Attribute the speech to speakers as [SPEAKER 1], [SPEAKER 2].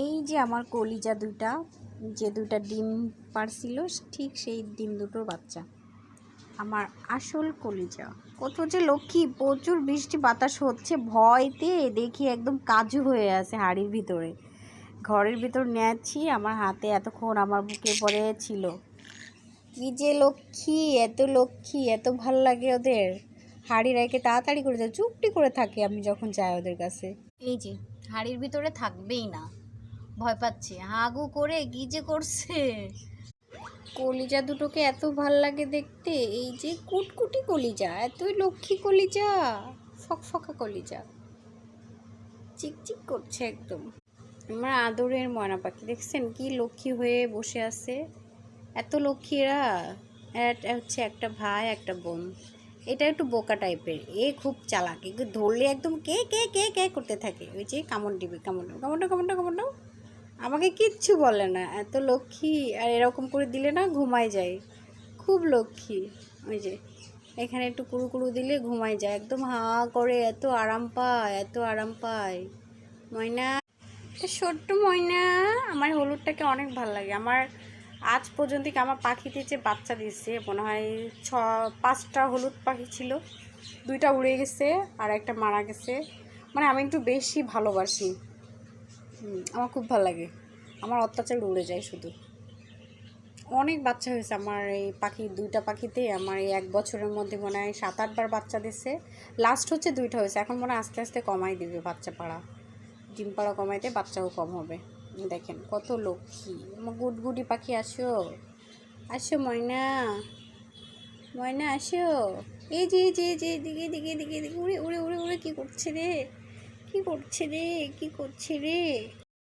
[SPEAKER 1] এই যে আমার কলিজা দুইটা, যে দুইটা ডিম পারছিল, ঠিক সেই ডিম দুটোর বাচ্চা আমার আসল কলিজা। কত যে লক্ষ্মী। প্রচুর বৃষ্টি বাতাস হচ্ছে, ভয়তে দেখি একদম কাজু হয়ে আছে হাড়ির ভিতরে। ঘরের ভিতর নিয়েছি, আমার হাতে এতক্ষণ আমার বুকে পড়ে ছিল। কি যে লক্ষ্মী, এত লক্ষ্মী, এত ভাল লাগে ওদের। হাড়ি রেখে তাড়াতাড়ি করে যায়, চুপটি করে থাকে আমি যখন যাই ওদের কাছে। এই যে হাড়ির ভিতরে থাকবেই না, ভয় পাচ্ছে, হাগু করে কি যে করছে। কলিজা দুটোকে এত ভাল লাগে দেখতে। এই যে কুটকুটি কলিজা, এতই লক্ষ্মী কলিজা, ফকফকা কলিজা, চিকচিক করছে একদম। আমার আদরের ময়না পাখি দেখছেন কি লক্ষ্মী হয়ে বসে আছে। এত লক্ষ্মীরা। এটা হচ্ছে একটা ভাই একটা বোন। এটা একটু বোকা টাইপের, এ খুব চালাক, একটু ধরলে একদম কে কে কে কে করতে থাকে। ওই যে কামড় দিবে, কামড় কামড় কামড় কামড়, আমাকে কিচ্ছু বলে না, এত লক্ষ্মী। আর এরকম করে দিলে না ঘুমায় যায়, খুব লক্ষ্মী। ওই যে এখানে একটু কুড়ু কুড়ু দিলে ঘুমায় যায়, একদম হা করে, এত আরাম পায়, এত আরাম পায়। ময়না, ছোট্ট ময়না। আমার হলুদটাকে অনেক ভালো লাগে। আমার আজ পর্যন্ত আমার পাখিতে যে বাচ্চা দিয়েছে মনে হয় 5টা হলুদ পাখি ছিল, 2টা উড়ে গেছে আর একটা মারা গেছে। মানে আমি একটু বেশি ভালোবাসি, আমার খুব ভালো লাগে। আমার অত্যাচার উড়ে যায় শুধু। অনেক বাচ্চা হয়েছে আমার এই পাখি, 2টা পাখিতে আমার এই 1 বছরের মধ্যে মনে হয় 7-8 বার বাচ্চা দিছে। লাস্ট হচ্ছে 2টা হয়েছে, এখন মনে হয় আস্তে আস্তে কমাই দিবে বাচ্চা পাড়া, ডিম পাড়া কমাইতে, বাচ্চাও কম হবে। দেখেন কত লক্ষ্মী আমার গুডগুডি পাখি। আসো আসো ময়না, ময়না আসো। এই যে এই যে এই যে দিকে দিকে দিকে দিকে উড়ে উড়ে উড়ে উড়ে কী করছে রে, কী করছে রে, কী করছে রে।